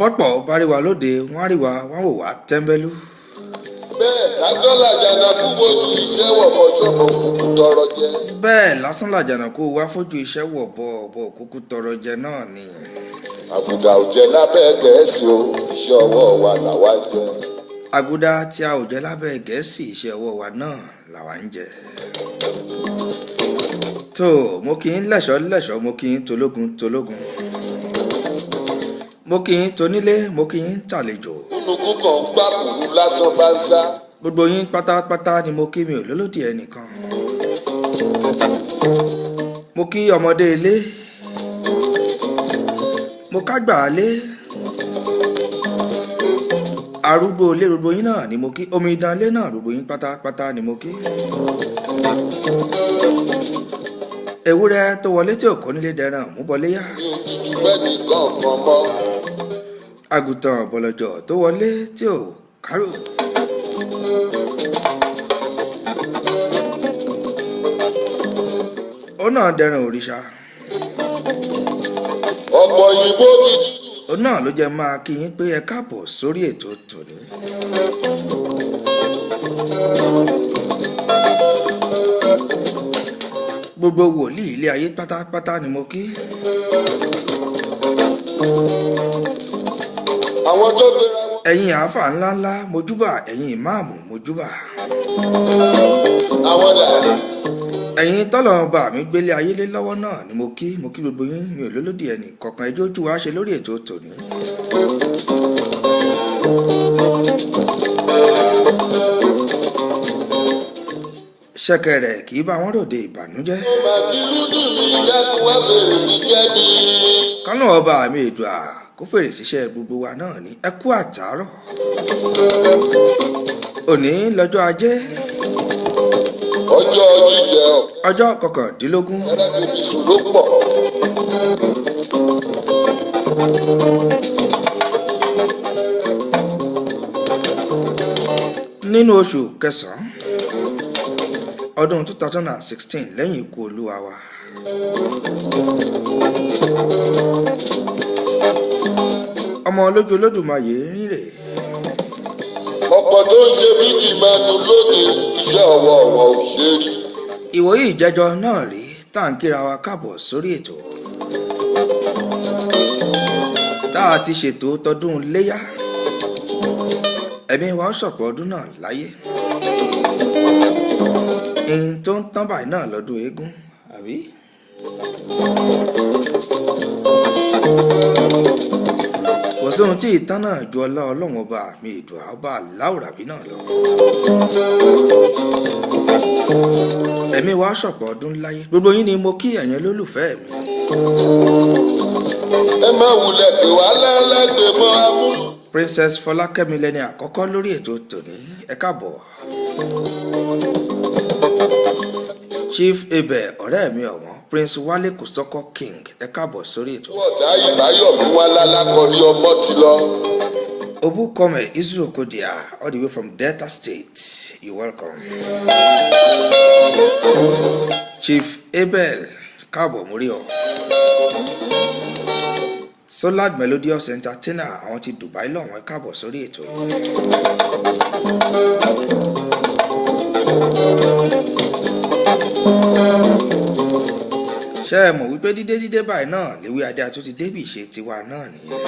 bọ́pọ̀ bá rí wa lóde wọ́n á rí wa wọ́n wò wá tẹ́ḿbẹ́lú. bẹ́ẹ̀ lásán làjànàkú fojú iṣẹ́ wọ̀bọ̀ ṣọ́bọ̀ òkùnkùn tọrọ jẹ. bẹ́ẹ̀ lásán làjànàkú wá fojú iṣẹ́ wọ̀bọ̀ òkùnkùn tọrọ jẹ náà ni. àgùdà ò jẹ lábẹ́ gẹ̀ẹ́sì o iṣẹ́ ọwọ́ wa làwa ń jẹ. àgùdà tí a ò jẹ lábẹ́ gẹ̀ẹ́sì iṣẹ́ ọwọ́ wa náà làwa ń jẹ. tó mo kì í lẹ́ṣọ́ mo kì í tológun mo kì í tonílé mo kì í tàlejò. kúnukú kan gbá kúrú lásán bá ń sá. gbogbo yín pátápátá ni mo kí mi ò lólódì ẹnìkan. mo kí ọmọdé ilé mo kágbà lé arúgbó ilé gbogbo yín náà ni mo kí omidan ilé náà gbogbo yín pátápátá ni mo kí. ewúrẹ́ tó wọlé tí ò kọ́ nílé dẹran mú bọlé yá. àgùntàn bọ̀lọ̀jọ̀ tó wọlé tí ò kárò. ó náà dẹran òrìṣà. ọ̀pọ̀ òyìnbó ti dúdú. ó náà ló jẹ́ máa kí yín pé ẹ káàbọ̀ sórí ètò tòní. gbogbo wòlíì ilé ayé pátápátá ni mo kí. àwọn tó gbéra wọn. ẹ̀yin àáfà ńláńlá mojúbà ẹ̀yin ìmáàmù mojúbà. àwọn dàrí. ẹ̀yin tọ́lọ̀ bá mi gbélé ayé lé lọ́wọ́ náà ni mo kí gbogbo yín mi ò lólódì ẹnì kọ̀ọ̀kan ẹjọ́ ojú wa ṣe lórí ètò tòní. ṣẹ̀kẹ̀rẹ̀ kì í bá wọn ròde ìbànújẹ́. kánú ọba mi èdùà kó fèrè síṣẹ́ gbogbo wa náà ní ẹ kú àtàárọ̀. òní lọ́jọ́ ajé. ọjọ́ jíjẹ ọ. ọjọ́ 19. ẹrẹ́bìbì sùn ló pọ̀. nínú oṣù kẹsàn-án ọdún 2016 lẹ́yìn ikú olúwa wa. ọmọ olójú olódùmarè rìn rè. ọ̀pọ̀ tó ń ṣe bíbí ìmánu lóde iṣẹ́ ọwọ́ wọn ò ṣe rí. ìwòye ìjẹjọ náà rí tá à ń kíra wa káàbọ̀ sórí ètò. tá a ti ṣètò tọdún léyá ẹ̀mí wa ó ṣọ̀pọ̀ ọdún náà láyé. ihun tó ń tán báyìí náà lọ́dún eégún àbí. kò sóhun tí ìtàn náà ju ọlá ọlọ́run ọba mi ìdùà ọba aláwùrábí náà lọ. ẹ̀mí wa ṣọ̀pọ̀ ọdún láyé gbogbo yín ni mo kí ẹ̀yin olólùfẹ́ mi. ẹ má wulẹ̀ pé wà lẹ́lẹ́gbẹ̀ẹ́ mọ́ amúlù. Princess Fọlákẹ́mi lẹ́ni àkọ́kọ́ lórí ètò tòní ẹ káàbọ̀. Chief Ebe ọ̀rẹ́ mi ọ̀wọ́n Prince Wale Kòsọ́kọ́ King ẹ káàbọ̀ sórí ètò. ọ̀tá ìbáyọ̀mí wá lálákọ̀ọ́rí ọmọ ti lọ. Obukome Israel Kodia all the way from Delta State. You're welcome. Chief Abel káàbọ̀ mórí ọ. Solad Melodious Entertainer àwọn ti Dubai lọ́wọ́n ẹ káàbọ̀ sórí ètò yìí. Ṣé ẹ mọ̀ wípé dídé báyìí náà léwé adé àtún ti débì ṣe tiwa náà nìyẹn.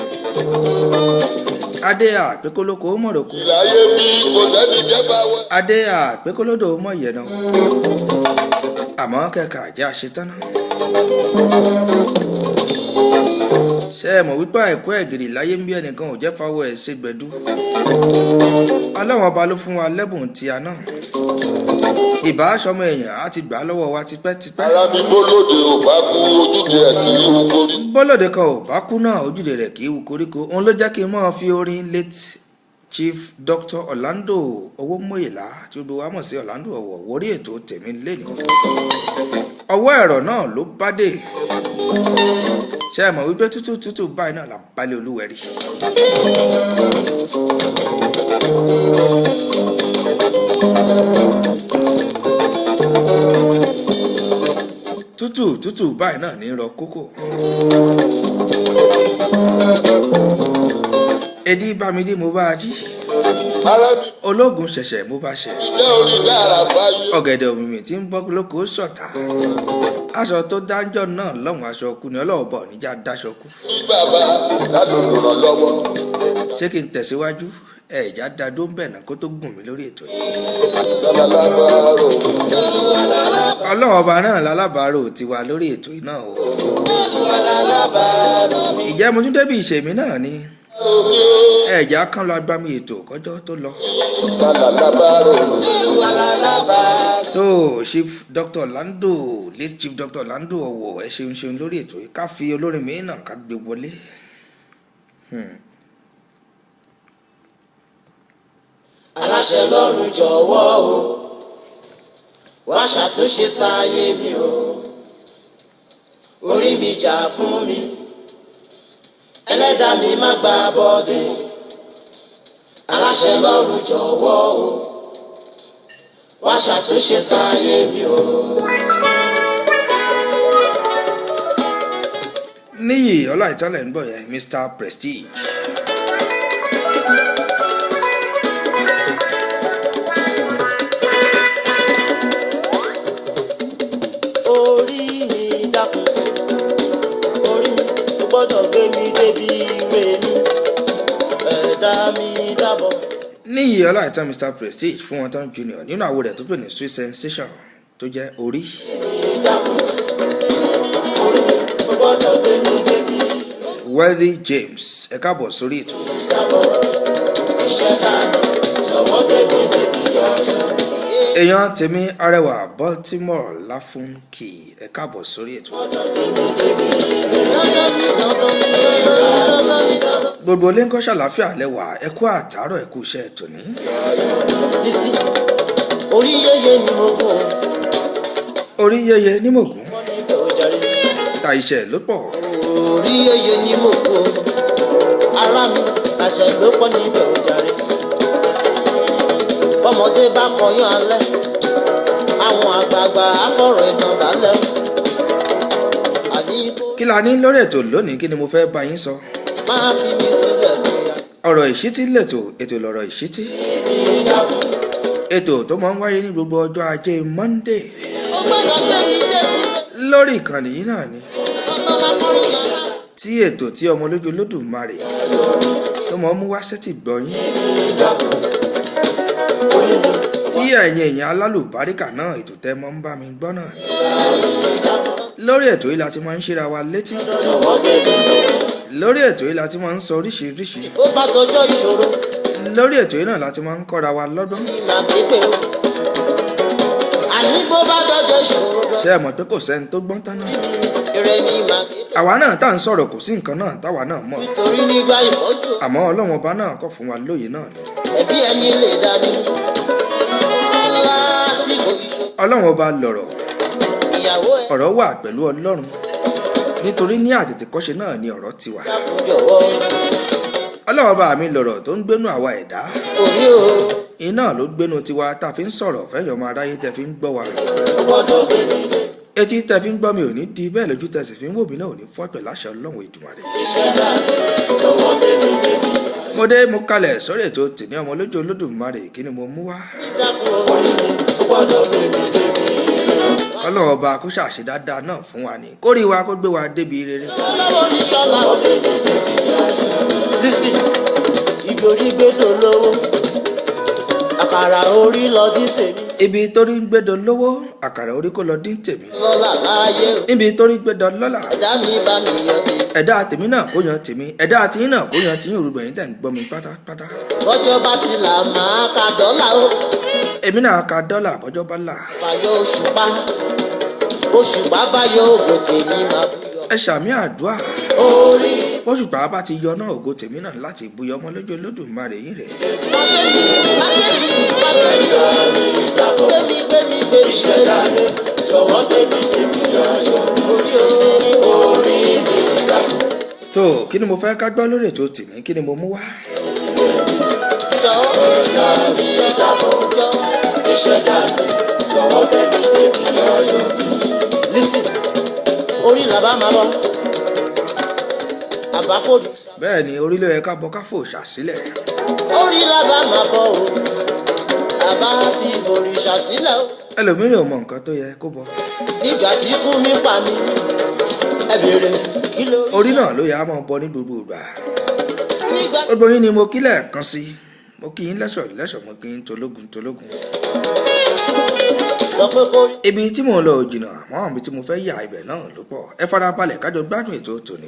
Adé àpékólókò mọ̀rọ̀kọ. ìláyé bí kò sẹ́ni jẹ́ bá wẹ́. Adé àpékólódò mọ̀ yẹn náà. Àmọ́ kẹ̀kẹ́ àjẹ́ àṣetán náà. Ṣé ẹ mọ̀ wípé ẹ̀kọ́ ẹ̀gìrì láyé ń bí ẹnìkan ò jẹ́ fáwọ́ ẹ̀ ṣe gbẹ̀dú. Ọlọ́run ọba ló fún wa lẹ́bùn tíya náà. Ìbá aṣọmọ èèyàn á ti gbà á lọ́wọ́ wa tipẹ́tipẹ́. ara mi bólóde ò bá kú ojúde ẹ̀ kì í wú korí. Bọ́lódé kan ò bá kú náà ojúde rẹ̀ kì í wú koríko. Òun ló jẹ́ kí n máa fi orin late Chief Dr. Orlando Owómóyèlá tí gbogbo wa mọ̀ sí Orlando Ọ̀wọ̀ wórí ètò tèmi lénìí. Ọwọ́ ẹ̀rọ náà ló bá dé. Ṣé ẹ mọ̀ wípé tútù báyìí náà là ń balẹ̀ olúwẹ̀rí. Tútù báyìí náà ní rọ kókò. Edí bá mi dí mo bá a jí. ara mi Ológun ṣẹ̀ṣẹ̀ mo bá ṣẹ̀. jẹ́ orí dára báyé. Ọ̀gẹ̀dẹ̀ òmìmì tí ń bọ́ lóko sọ̀tà. Aṣọ tó dájọ́ náà lọ́hùn aṣọ kú ni Ọlọ́run bọ̀ níjà dáṣọ kú. ní bàbá lálùlù ràn lọ́wọ́. Ṣé kí n tẹ̀síwájú? Ẹ̀já dadó ń bẹ̀ náà kó tó gùn mí lórí ètò yìí. lálábàárò. Ọlọ́run ọba náà lálábàárò tiwa lórí ètò yìí náà o. Ìjẹ́ mo tún débi ìṣèmí náà ni. Ẹ̀já kan lọ agbami ètò kọjọ́ tó lọ. lálábàárò. So Chief Dr. Orlando late Chief Dr. Orlando Ọ̀wọ̀ ẹ ṣeun lórí ètò yìí ká fi olórin mi náà ká gbé wọlé. Aláṣẹ lọ́run jọ̀wọ́ o wá ṣàtúnṣe sáyé mi o orí mi jà fún mi ẹlẹ́dàá mi má gba bọ́dé aláṣẹ lọ́run jọ̀wọ́ o wá ṣàtúnṣe sáyé mi o. Níyì Ọláìtọ́lẹ̀ ń bọ̀ yẹn Mr. Prestige. Orí mi dákun orí mi tó gbọ́dọ̀ gbé mi débi ìwé mi ẹ̀dá mi dábọ̀. Níyì Ọláìtọ́ Mr. Prestige fún wọn tán junior nínú àwo rẹ̀ tó pè ní Sweet Sensation tó jẹ́ orí. Wealthy James ẹ káàbọ̀ sórí ètò. Èèyàn tèmi Arẹwà Baltimore Láfúnkì ẹ káàbọ̀ sórí ètò. Gbogbo ilé ń kọ́ ṣàlàáfíà lẹ́wà ẹ kú àtàárọ̀ ẹ kú iṣẹ́ tòní. Orí yẹyẹ ni mo gùn. Orí yẹyẹ ní mògùn. Wọ́n ní ìbẹ̀ ojàre. Ta iṣẹ́ ló pọ̀. Orí yẹyẹ ni mo gùn. Ara mi àṣẹ ló pọ̀ ní ìbẹ̀ ojàre. Bọ́mọdé bá kọyán alẹ́. Àwọn àgbààgbà afọ̀rọ̀ ìtàn balẹ̀. Àdìbò Kí la ní lórí ètò lónìí kí ni mo fẹ́ bá yín sọ. máa fi mi sílẹ̀ fìyà. Ọ̀rọ̀ ìṣítí lètò ètò lọ̀rọ̀ ìṣítí. Mi dákun. Ètò tó máa ń wáyé ní gbogbo ọjọ́ ajé Monday Ó gbọ́dọ̀ gbé mi débi. lórí ìkànnì yìí náà ni. Ọ̀nà máa kọrin ṣá. Tí ètò tí ọmọ olójú Olódùmarè tó máa ń mú wá sẹ́tì gbọ́yìn. Tí ẹ̀yin èèyàn alálùbáríkà náà ètò tẹ́ mọ́ ń bá mi gbọ́ náà. Lórí ètò yìí la ti máa ń ṣíra wa létí. Lórí ètò yìí la ti máa ń sọ oríṣiríṣi. Ó bá tọjọ́ ìṣòro. Lórí ètò yìí náà la ti máa ń kọ́ra wa lọ́gbọ́n. Màá pépè o. Àní bó bá tọjọ́ ìṣòro gan. Ṣé ẹ mọ̀ pé kò sẹ́ni tó gbọ́n tán náà? Ire ni màá pépè. Àwa náà tá à ń sọ̀rọ̀ kò sí nǹkan náà táwa náà mọ̀. Torí nígbà ìpọ́jù. Àmọ́ Ọlọ́run ọba náà kọ́ fún wa lóye náà ni. Ẹbí ẹni lè dání. Lásìkò ìṣòro. Ọlọ́run ọba lọ̀rọ̀. ìyàwó ẹ ọ̀rọ̀ wà pẹ̀lú ọlọ́run nítorí ní àtètèkọ́ṣe náà ni ọ̀rọ̀ ti wà. dákun jọ̀wọ́ ọlọ́run ọba mi lọ̀rọ̀ tó ń gbénú àwa ẹ̀dá orí o iná ló gbénu tiwa tá a fi ń sọ̀rọ̀ fẹ́yìn ọmọ aráyé tẹ́ fi ń gbọ́ wa. ó gbọ́dọ̀ gbé mi dé. etí tẹ́ fi ń gbọ́ mi ò ní di bẹ́ẹ̀ lójú tẹ́ sì fi ń wò mí náà ò ní fọ́ pẹ̀lú àṣẹ ọlọ́run Èdùmàrè. ìṣẹ̀dá jọ̀wọ́ gbé mi dé. mo dé mo kalẹ̀ sórí ètò tèmi ọmọ lójú Olódùmarè kí ni mo mú wá. dákun orí mi ó gbọ́dọ̀ gbé mi dé. ọlọ́run ọba kó ṣàṣe dáadáa náà fún wa ní kórìí wa kó gbé wa débi rere. ọlọ́wọ́ ní sọ́la ó gbé mi dé. lísì ibi orí gbẹ́dọ̀ lówó àkàrà orí lọ dín tèmi. ibi torí ń gbẹdọ lówó àkàrà orí kó lọ dín tèmi. lọ́la láàyè o níbi torí gbẹdọ lọ́là ẹ̀dá mi bá mi yan dé. ẹ̀dá tèmi náà kó yan tèmi ẹ̀dá tiyín náà kó yan tiyín òrùbọ̀ yín tẹ̀ ń gbọ́ mi pátápátá. bọ́jọ́ bá ti là máa ka dọ́là o. èmi náà ka dọ́là bọ́jọ́ bá là. fàyọ òṣùpá bá yọ ògùn tèmi máa bú yọ. ẹ ṣàmì àdúrà orí bóṣùpá bá ti yọ náà ògo tèmi náà láti buyọ ọmọ lójú Olódùmarè yín rẹ̀. gbẹmí ìṣẹ̀dá mi jọ̀wọ́ gbẹmí ayọ̀ orí mi dákun. tó kí ni mo fẹ́ ká gbọ́ lórí ètò tèmi kí ni mo mú wá. jọ̀wọ́ mi dákun jọ̀wọ́ ìṣẹ̀dá mi jọ̀wọ́ gbẹmí ayọ̀. lísìn orí làbá máa bọ̀ àbáfòdì. bẹ́ẹ̀ ni orílẹ̀ yẹ ká bọ́ ká fò ṣàsílẹ̀. orí làbá máa bọ̀ o àbá ti fòrìṣà sílẹ̀ o. ẹlòmíràn ò mọ nǹkan tó yẹ kó bọ. nígbà tí kú nípa mi ẹ béèrè kí ló rí. orí náà ló yẹ á máa bọ ní gbogbo ìgbà. nígbà gbogbo yín ni mo kí lẹ́ẹ̀kan sí mo kí yín lẹ́sọ̀ mo kí yín tológun. sọ pé kó rí. ibi tí mò ń lọ ò jìnnà àmọ́ àwọn ibi tí mo fẹ́ yà ibẹ̀ náà ló pọ̀ ẹ farabalẹ̀ kájọ gbádùn ètò tòní.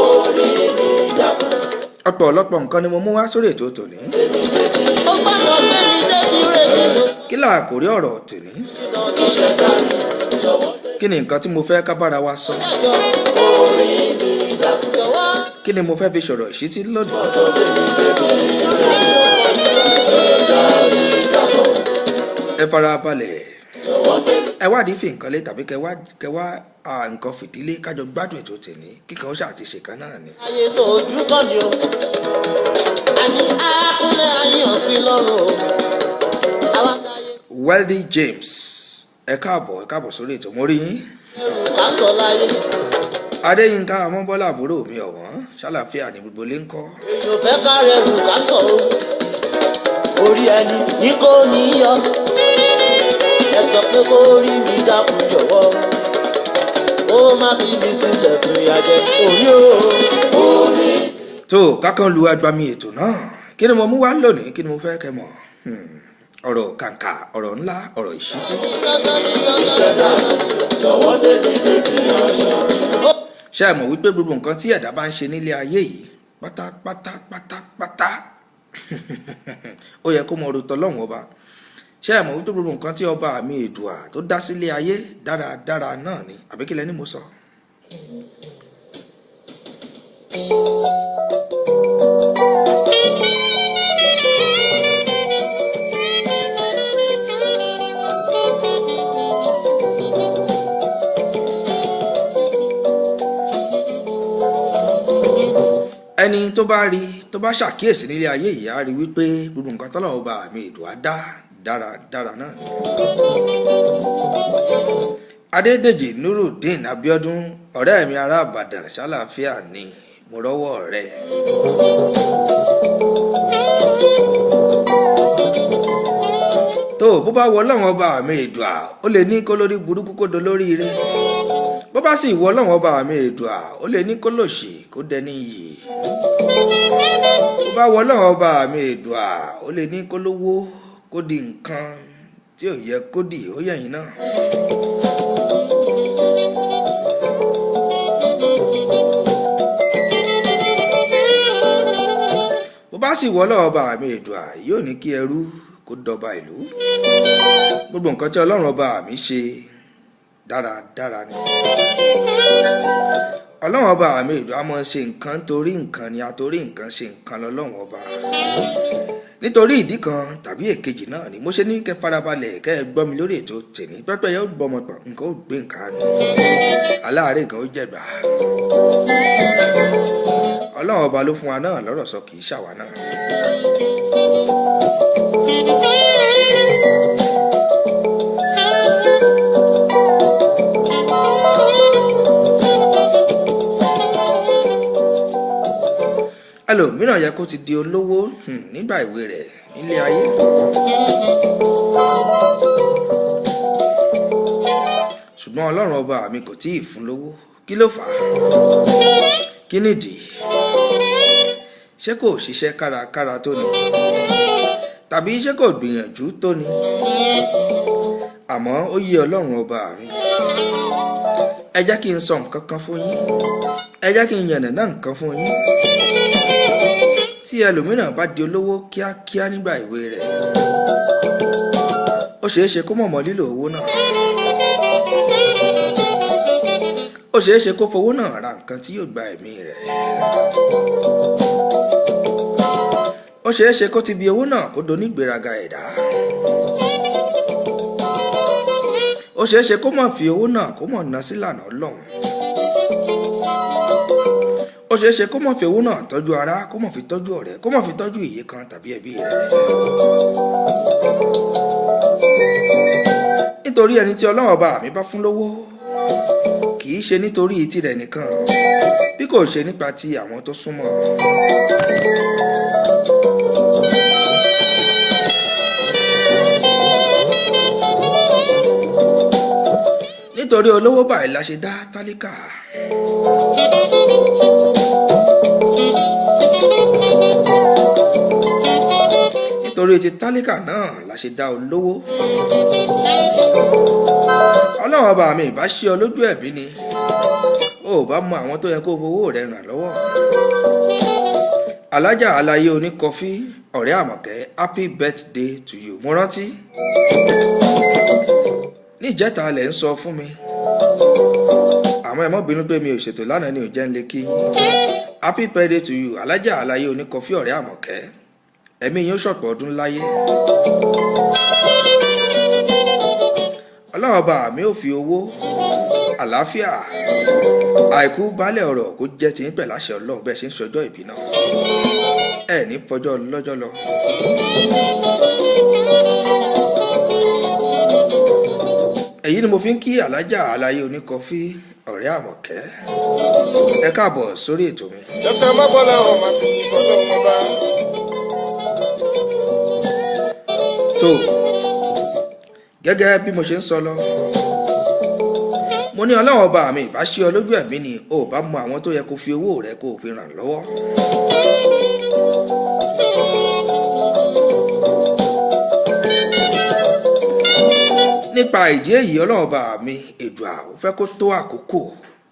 orí mi dákun. ọ̀pọ̀lọpọ̀ nǹkan ni mo mú wá sórí ètò tòní. ó gbọ́dọ̀ gbé mi débi rèé lọ. kí là àkórí ọ̀rọ̀ tòní. ìṣẹ̀dá mi jọ̀wọ́ kí ni nǹkan tí mo fẹ́ ká bára wa sọ. dájọ́ orí mi dákun. jọ̀wọ́ kí ni mo fẹ́ fi sọ̀rọ̀ ìṣítí lónìí. ẹ farabalẹ̀ ẹ wádìí fi nǹkan lé tàbí kẹ wá nǹkan fìdílé kájọ gbádùn ètò tòní kíkan ó ṣàtìṣe kan náà ni. ayé tó ojú kọ́ ni o àní àákúnlẹ̀ ayé òfin lọ́rùn o. àwa táyé Wealthy James ẹ káàbọ̀ sórí ètò mo rí yín. ẹrù ká sọ láyé. Adéyínká Ọmọbọ́lá àbúrò mi ọ̀wọ́n ṣàlàfíà ní gbogbo lé ń kọ́. èèyàn fẹ́ ká rẹrù ká sọ o. orí ẹni ní kò ní yọ. ẹ sọ pé kó rí mi dákun jọ̀wọ́. ó má fi mi sílẹ̀ fún ìyàjẹ́ orí o. orí. tó kákan lu agbami ètò náà kí ni mo mú wá lónìí kí ni mo fẹ́ kẹ́ mọ̀. ọ̀rọ̀ kàǹkà ọ̀rọ̀ ńlá ọ̀rọ̀ ìṣítí. ìṣẹ̀dá jọ̀wọ́ débi ayọ̀. ṣé ẹ mọ̀ wípé gbogbo nǹkan tí ẹ̀dá bá ń ṣe nílé ayé yìí pátápátá ó yẹ kó mọ ọ̀rọ̀ tọ́lọ́hun ọba. ṣé ẹ mọ̀ wípé gbogbo nǹkan tí ọba mi Èdùà tó dá sílé ayé dáradára náà ni àbí kí lẹ ní mo sọ. ẹni tó bá ṣàkíyèsí nílé ayé yìí á rí wípé gbogbo nǹkan tọ́lọ́run ọba mi Èdùà dá dáradára náà ni. Adédèjì Nurudeen Abíọ́dún ọ̀rẹ́ mi ará Ìbàdàn ṣàlàfíà ni mo rọ́wọ́ rẹ̀. tó bó bá wọ Ọlọ́run ọba mi Èdùà ó lè ní kó lórí burúkú kó dolórí ire bó bá sì wọ Ọlọ́run ọba mi Èdùà ó lè ní kó lòṣì kó dẹni iyì bó bá wọ Ọlọ́run ọba mi Èdùà ó lè ní kó lówó kó di nǹkan tí ò yẹ kó dì ó yẹ̀yìn náà. bó bá sì wọ Ọlọ́run ọba mi Èdùà yóò ní kí ẹrú kó dọba ìlú gbogbo nǹkan tí Ọlọ́run ọba mi ṣe dáradára ni. Ọlọ́run ọba mi Èdùà máa ṣe nǹkan torí nǹkan ni àtorí nǹkan ṣe nǹkan lọ́lọ́run ọba. nítorí ìdí kan tàbí èkejì náà ni mo ṣe ní kẹ́ farabalẹ̀ kẹ́ ẹ gbọ́ mi lórí ètò tèmi pẹ́pẹ́ yóò gbọ́mọ pọ̀ nǹkan ó gbé nǹkan nù aláàárẹ̀ nǹkan ó jẹ̀gbà ọlọ́run ọba ló fún wa náà lọ́rọ̀ sọ kì í ṣàwa náà. ẹlòmíràn yẹ kó ti di olówó nígbà ìwé rẹ̀ nílé ayé. ṣùgbọ́n ọlọ́run ọba mi kò tí ì fún lówó kí ló fà á? kí nìdí? ṣé kò ṣiṣẹ́ kárakára tó ni? tàbí ṣé kò gbìyànjú tó ni? àmọ́ ó yé ọlọ́run ọba mi. ẹ jẹ́ kí n sọ nǹkan kan fún yín. ẹ jẹ́ kí n yànnàná nǹkan fún yín. tí ẹlòmíràn bá di olówó kíákíá nígbà ìwé rẹ̀ ó ṣeé ṣe kó mọ̀mọ́ lílo owó náà. ó ṣeé ṣe kó fowó náà ra nǹkan tí yóò gba ẹ̀mí rẹ̀. ó ṣeé ṣe kó ti bi owó náà kó donígbéraga ẹ̀dá. ó ṣeé ṣe kó má fi owó náà kó mọ̀ ná sílànà Ọlọ́run. ó ṣeé ṣe kó má fi owó náà tọ́jú ara kó má fi tọ́jú ọ̀rẹ́ kó má fi tọ́jú ìyè kan tàbí ẹbí rẹ̀. nítorí ẹni tí Ọlọ́run ọba mi bá fún lówó kì í ṣe nítorí tirẹ̀ nìkan bí kò ṣe nípa ti àwọn tó súnmọ́. nítorí olówó báyìí la ṣe dá tálíkà. nítorí ti tálíkà náà la ṣe dá olówó. ọlọ́run ọba mi ìbá ṣí ọ lójú ẹ̀bí ni ó bá mọ àwọn tó yẹ kó fowó rẹ̀ ràn lọ́wọ́. alájà aláyé oníkọfí ọ̀rẹ́ àmọ̀kẹ́ happy birthday to you. mo rántí ní ìjẹta lẹ̀ ń sọ fún mi àmọ́ ẹ má bínú pé mi ò ṣètò lánàá ni ò jẹ́ ń lè kí happy birthday to you alájà aláyé oníkọfí ọ̀rẹ́ àmọ̀kẹ́ ẹ̀mí yín ó ṣọ̀pọ̀ ọdún láyé. ọlọ́run ọba mi ò fi owó àlàáfíà àìkú baálẹ̀ ọ̀rọ̀ kó jẹ́ ti ń pẹ̀ láṣẹ ọlọ́run bẹ́ẹ̀ ṣe ń ṣọjọ́ ìbí náà ẹ̀ ní fọjọ́ lọ́jọ́ lọ. èyí ni mo fi ń kí alájà aláyé oníkọfí ọ̀rẹ́ àmọ̀kẹ́ ẹ káàbọ̀ sórí ètò mi. dókítà mábọ́lá ọ̀ máa fi ìfọ̀lọ́ wọn bá. tó gẹ́gẹ́ bí mo ṣe ń sọ lọ mo ní ọlọ́run ọba mi ìbá ṣí ọ lójú ẹ̀mí ni ó bá mọ àwọn tó yẹ kó fi owó rẹ kó fi ràn lọ́wọ́. nípa ìdí èyí ọlọ́run ọba mi èdùà ó fẹ́ kó tó àkókò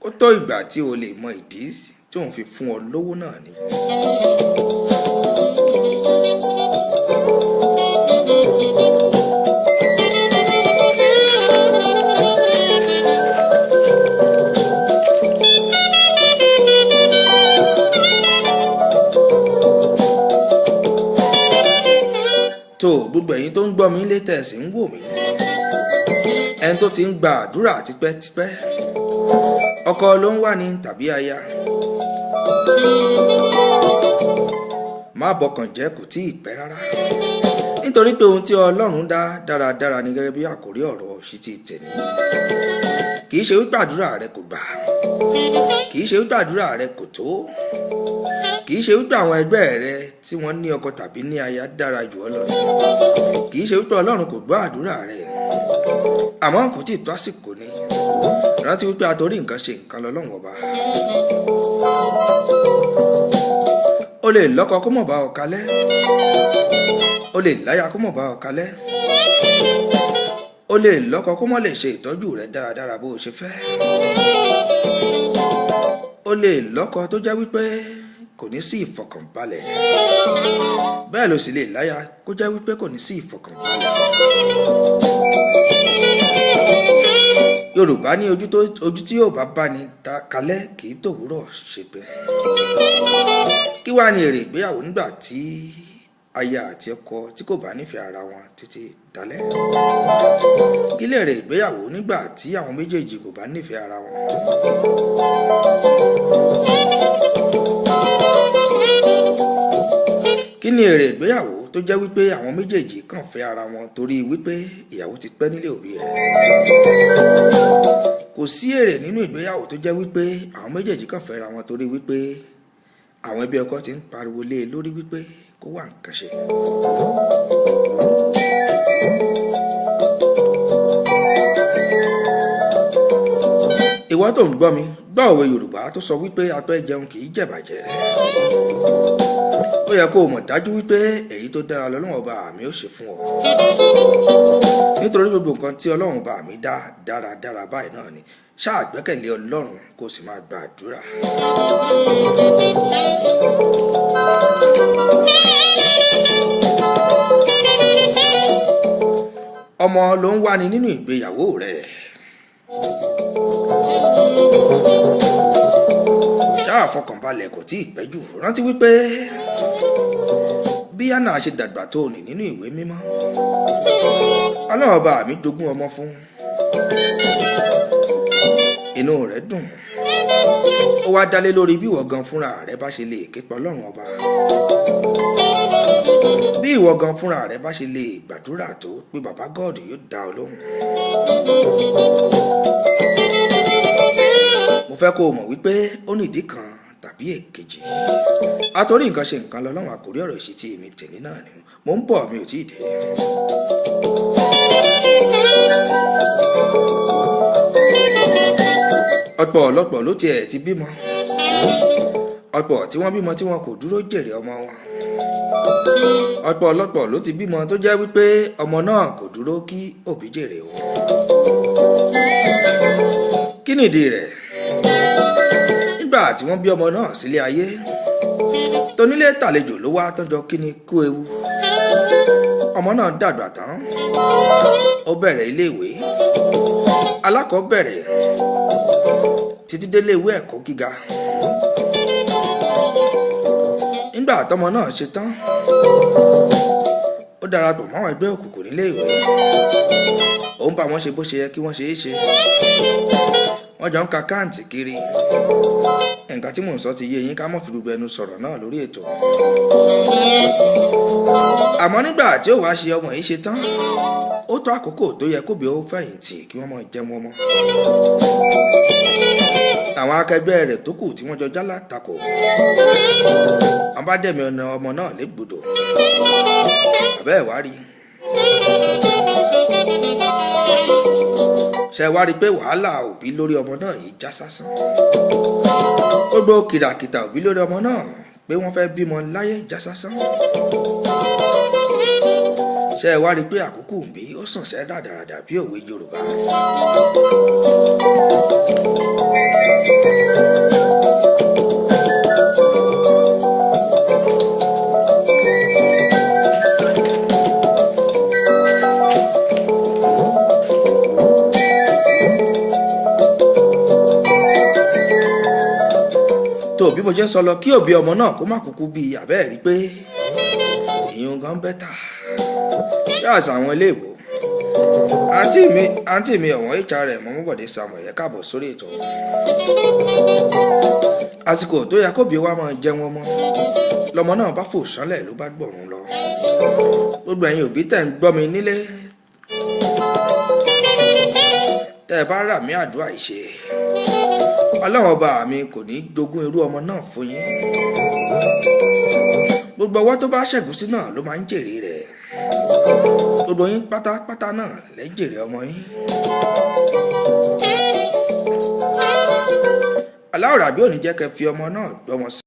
kó tó ìgbà tí o lè mọ ìdí tí òun fi fún ọ lówó náà ni. tó gbogbo ẹ̀yin tó ń gbọ́ mi lé tẹ̀sí ń wò mí ẹni tó ti ń gba àdúrà tipẹ́tipẹ́ ọkọ ló ń wà ní tàbí aya má bọkàn jẹ́ kò tí ì pẹ́ rárá nítorí pé ohun tí Ọlọ́run dá dáradára ni gẹ́gẹ́ bí àkórí ọ̀rọ̀ ṣì ti tẹ̀lé kì í ṣe wípé àdúrà rẹ kò gbà kì í ṣe wípé àdúrà rẹ kò tó kì í ṣe wípé àwọn ẹgbẹ́ rẹ tí wọ́n ní ọkọ tàbí ní aya dára jù ọ́ lọ kì í ṣe wípé Ọlọ́run kò gbọ́ àdúrà rẹ àmọ́ kò tí ì tó àsìkò ni rántí wípé àtòrí nǹkan ṣe nǹkan lọ́lọ́run ọba. o lè lọ́kọ kó mọ̀ bá ọ kalẹ̀ o lè láya kó mọ̀ bá ọ kalẹ̀ o lè lọ́kọ kó mọ̀ lè ṣe ìtọ́jú rẹ dáradára bó o ṣe fẹ́ o lè lọ́kọ tó jẹ́ wípé kò ní sí ìfọkànbalẹ̀ bẹ́ẹ̀ ló sì lè láya kó jẹ́ wípé kò ní sí ìfọkànbalẹ̀. Yorùbá ní ojú tí yóò bá bá ní kalẹ̀ kì í tòwúrọ̀ ṣe pé kí wàá ní èrè ìgbéyàwó nígbà tí aya àti ọkọ tí kò bá nífẹ̀ẹ́ ara wọn títí dalẹ́. Kí lè èrè ìgbéyàwó nígbà tí àwọn méjèèjì kò bá nífẹ̀ẹ́ ara wọn? Kí ni èrè ìgbéyàwó tó jẹ́ wípé àwọn méjèèjì kàn fẹ́ ara wọn torí wípé ìyàwó ti pẹ́ nílé òbí rẹ̀? Kò sí èrè nínú ìgbéyàwó tó jẹ́ wípé àwọn méjèèjì kàn fẹ́ ara wọn torí wípé àwọn ẹbí ọkọ ti ń pariwo lé e lórí wípé kó wá nǹkan ṣe. Ìwọ tó ń gbọ́ mi, gbọ́ òwe Yorùbá tó sọ wípé atọ́ jẹun kì í jẹ̀bàjẹ́. Ó yẹ kó o mọ̀ dájú wípé èyí tó dára lọ́lọ́run ọba mi ó ṣe fún ọ. Nítorí gbogbo nǹkan tí Ọlọ́run ọba mi dá dáradára báyìí náà ni. Ṣáà gbẹ́kẹ̀lé Ọlọ́run kó o sì máa gba àdúrà. Ọmọ ló ń wáni nínú ìgbéyàwó rẹ̀. Ṣáà fọkànbalẹ̀ kò tí ì pẹ́ jù. Rántí wípé bí Hánà ṣe dàgbà tó ní nínú ìwé mímọ́, Ọlọ́run ọba mi jogún ọmọ fún. Inú rẹ̀ dùn. Ó wá dálé lórí bí ìwọ gan fúnra rẹ̀ bá ṣe lè ké pe Ọlọ́run ọba. Bí ìwọ gan fúnra rẹ̀ bá ṣe lè gbàdúrà tó pé bàbá God yóò dá ọ lóhùn. Mo fẹ́ kó o mọ̀ wípé ó ní ìdí kan tàbí èkejì. Àtorí nǹkan ṣe nǹkan lọ́lọ́run àkórí ọ̀rọ̀ ìṣítí mi tèmi náà ni. Mo ń bọ̀, mi ò tí ì dé. Ọ̀pọ̀lọpọ̀ ló tiẹ̀ ti bímọ. Ọ̀pọ̀ tí wọ́n bímọ tí wọn kò dúró jèrè ọmọ wọn. Ọ̀pọ̀lọpọ̀ ló ti bímọ tó jẹ́ wípé ọmọ náà kò dúró kí òbí jèrè o. Kí nìdí rẹ̀? Nígbà tí wọ́n bí ọmọ náà sílé ayé, tonílé tàlejò ló wá tán jọ kí ni kú ewu. Ọmọ náà dàgbà tán. Ó bẹ̀rẹ̀ iléèwé alákọ̀ọ́bẹ̀rẹ̀ títí délé ìwé ẹ̀kọ́ gíga. Nígbà tọ́mọ náà ṣe tán, ó darapọ̀ mọ́ àwọn ẹgbẹ́ òkùnkùn nílé ìwé. Ó ń bá wọn ṣe bó ṣe yẹ kí wọ́n ṣe é ṣe. Wọ́n jọ ń ka káàǹtì kiri. Nǹkan tí mò ń sọ ti yé yín, ká mọ́ fi gbogbo ẹnu sọ̀rọ̀ náà lórí ètò. Àmọ́ nígbà tí ó wá ṣe ọmọ yìí ṣe tán, ó tó àkókò tó yẹ kóbi ó fẹ̀yìntì kí wọ́n mọ̀ jẹun ọmọ. Àwọn akẹgbẹ́ rẹ̀ tó kù tí wọ́n jọ jálá takò. Wọ́n bá dẹ̀mí ọ̀nà ọmọ náà légbodò. Àbẹ́ ẹ̀ wá rí. Ṣé wá rí pé wàhálà òbí lórí ọmọ náà yìí já sásán? Gbogbo kìràkìtà òbí lórí ọmọ náà pé wọ́n fẹ́ bímọ láyé já sásán. Ṣé wá rí pé àkókò ń bí ó sàn sẹ́ dáradára bí òwe Yorùbá? Tó bí mo jẹ́ sọ lọ kí òbí ọmọ náà kó má kúkú bí àbẹ́ẹ̀ rí pé ìyún gan bẹ́tà. Yáàsì àwọn iléèwò. Àǹtí mi ọ̀wọ́n HRM Mọ́mọ́bọ̀dé Samuel yẹ káàbọ̀ sórí ètò. Àsìkò tó yẹ kóbi wa máa jẹun ọmọ, lọmọ náà bá fò sánlẹ̀ ló bá gbọ̀run lọ. Gbogbo ẹ̀yin òbí tẹ̀ ń gbọ́ mi nílé, tẹ́ ẹ bá rà mí àdúrà ìṣe, Ọlọ́run ọba mi kò ní jogún irú ọmọ náà fún yín. Gbogbo ọwọ́ tó bá ṣẹ̀gùn sí náà ló máa ń jèrè rẹ̀. Gbogbo yín pátápátá náà lẹ́ jèrè ọmọ yín. Aláwòrán bí ò ní jẹ́ kẹ́ fi ọmọ náà gbọ́mọ sí.